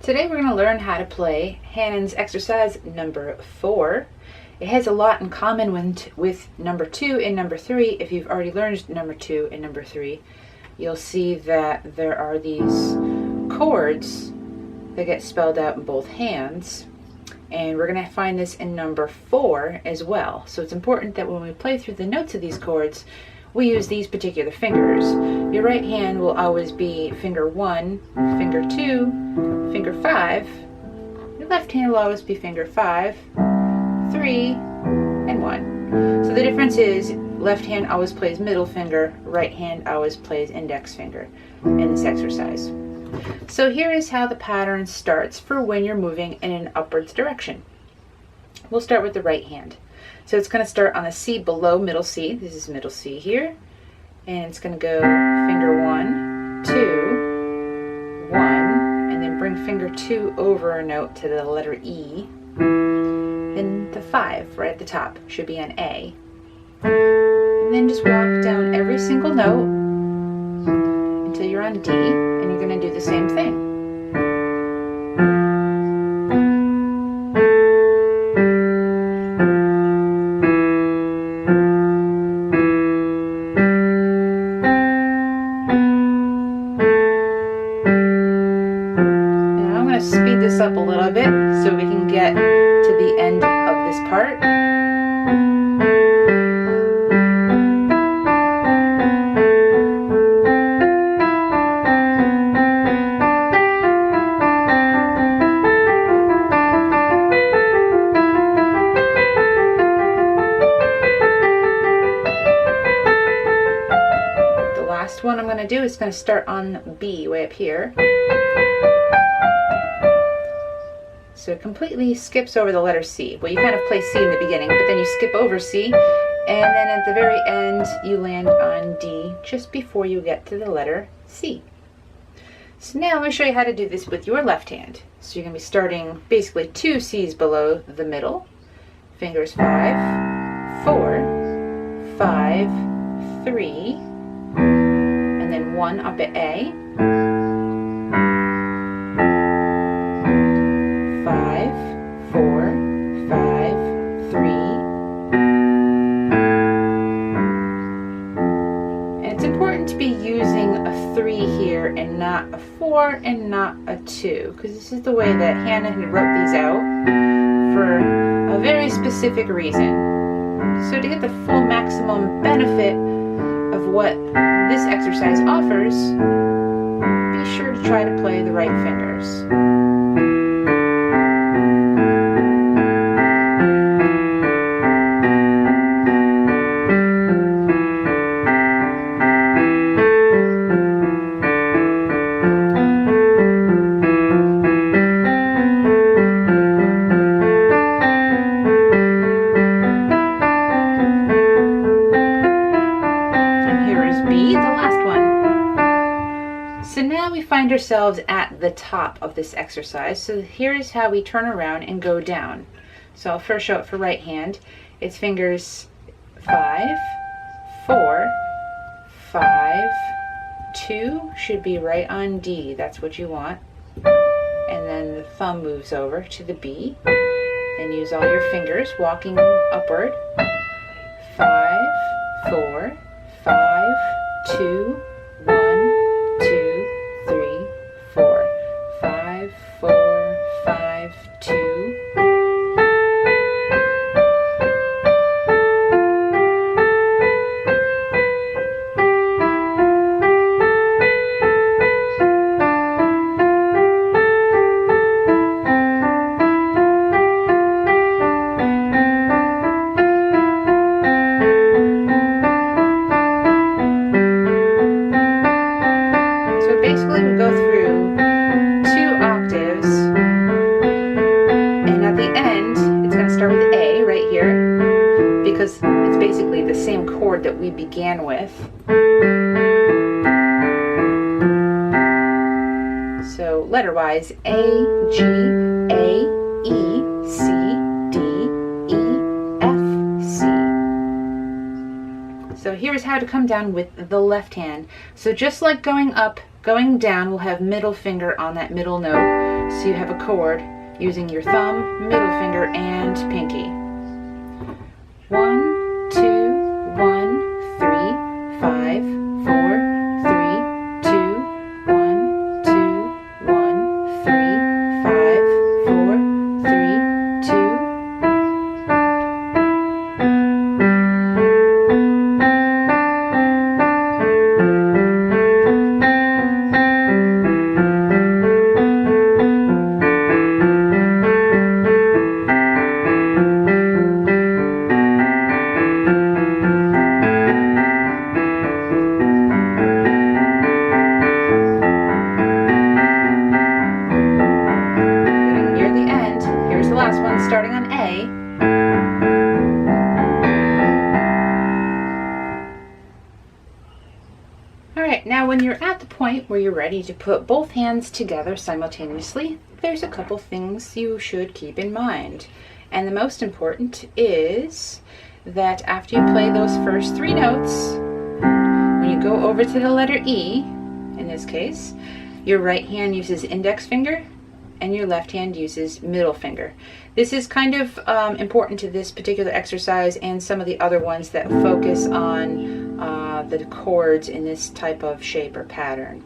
Today we're going to learn how to play Hanon's exercise number 4. It has a lot in common with number 2 and number 3. If you've already learned number 2 and number 3, you'll see that there are these chords that get spelled out in both hands. And we're going to find this in number 4 as well. So it's important that when we play through the notes of these chords, we use these particular fingers. Your right hand will always be finger 1, finger 2, finger 5. Your left hand will always be finger 5, 3, and 1. So the difference is left hand always plays middle finger, right hand always plays index finger in this exercise. So here is how the pattern starts for when you're moving in an upwards direction. We'll start with the right hand. So it's going to start on the C below middle C. This is middle C here. And it's going to go finger 1, 2, 1, and then bring finger 2 over a note to the letter E. Then the 5 right at the top should be an A. And then just walk down every single note until you're on D, and you're going to do the same thing. Speed this up a little bit so we can get to the end of this part. The last one I'm going to do is going to start on B way up here. So it completely skips over the letter C. Well, you kind of play C in the beginning, but then you skip over C, and then at the very end you land on D just before you get to the letter C. So now let me show you how to do this with your left hand. So you're going to be starting basically 2 C's below the middle. Fingers 5, 4, 5, 3, and then 1 up at A. 5, 4, 5, 3. And it's important to be using a 3 here and not a 4 and not a 2, because this is the way that Hanon had wrote these out for a very specific reason. So to get the full maximum benefit of what this exercise offers, be sure to try to play the right fingers. B, the last one. So now we find ourselves at the top of this exercise. So here's how we turn around and go down. So I'll first show it for right hand. It's fingers 5, 4, 5, 2 should be right on D. That's what you want. And then the thumb moves over to the B. And use all your fingers walking upward. 5, 4, 5, 2, 1, 2, 3, 4. 5, 4, 5, 2. Basically, we go through 2 octaves, and at the end, it's going to start with A right here, because it's basically the same chord that we began with. So, letter-wise, A, G, A, E, C, D, E, F, C. So here's how to come down with the left hand. So just like going up, going down, we'll have middle finger on that middle note. So you have a chord using your thumb, middle finger, and pinky. 1, 2, 1, 3, 5, 4, 3, 2, 1, 2, 1, 3, 5, 4, 3, 2. Last one, starting on A. Alright, now when you're at the point where you're ready to put both hands together simultaneously, there's a couple things you should keep in mind. And the most important is that after you play those first 3 notes, when you go over to the letter E, in this case, your right hand uses index finger, and your left hand uses middle finger. This is kind of important to this particular exercise and some of the other ones that focus on the chords in this type of shape or pattern.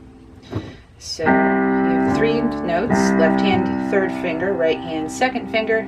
So you have 3 notes, left hand third finger, right hand second finger.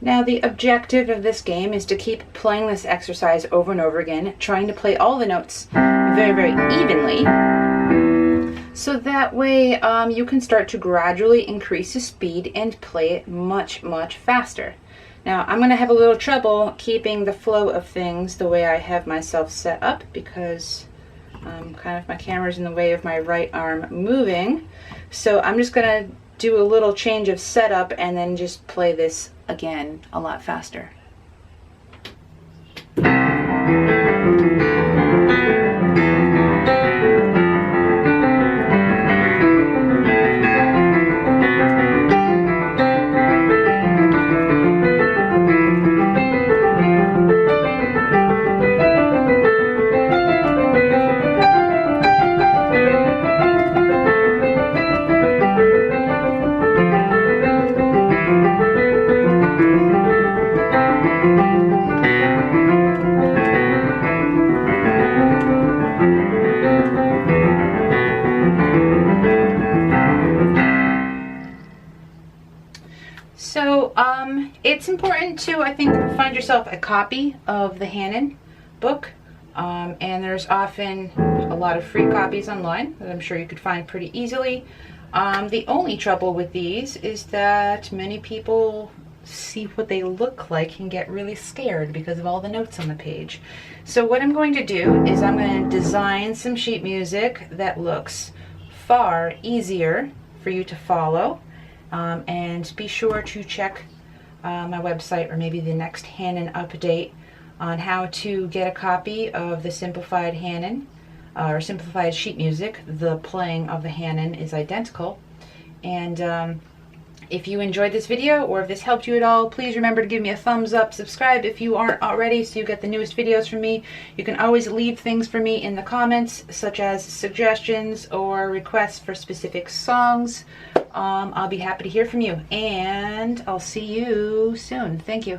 Now the objective of this game is to keep playing this exercise over and over again, trying to play all the notes very, very evenly, so that way you can start to gradually increase the speed and play it much, much faster. Now I'm going to have a little trouble keeping the flow of things the way I have myself set up because kind of my camera's in the way of my right arm moving. So I'm just going to do a little change of setup and then just play this again a lot faster. So it's important to, I think, find yourself a copy of the Hanon book, and there's often a lot of free copies online that I'm sure you could find pretty easily. The only trouble with these is that many people see what they look like and get really scared because of all the notes on the page. So what I'm going to do is I'm going to design some sheet music that looks far easier for you to follow. And be sure to check my website or maybe the next Hanon update on how to get a copy of the simplified Hanon or simplified sheet music. The playing of the Hanon is identical, and If you enjoyed this video or if this helped you at all, please remember to give me a thumbs up, subscribe if you aren't already so you get the newest videos from me. You can always leave things for me in the comments, such as suggestions or requests for specific songs. I'll be happy to hear from you, and I'll see you soon. Thank you.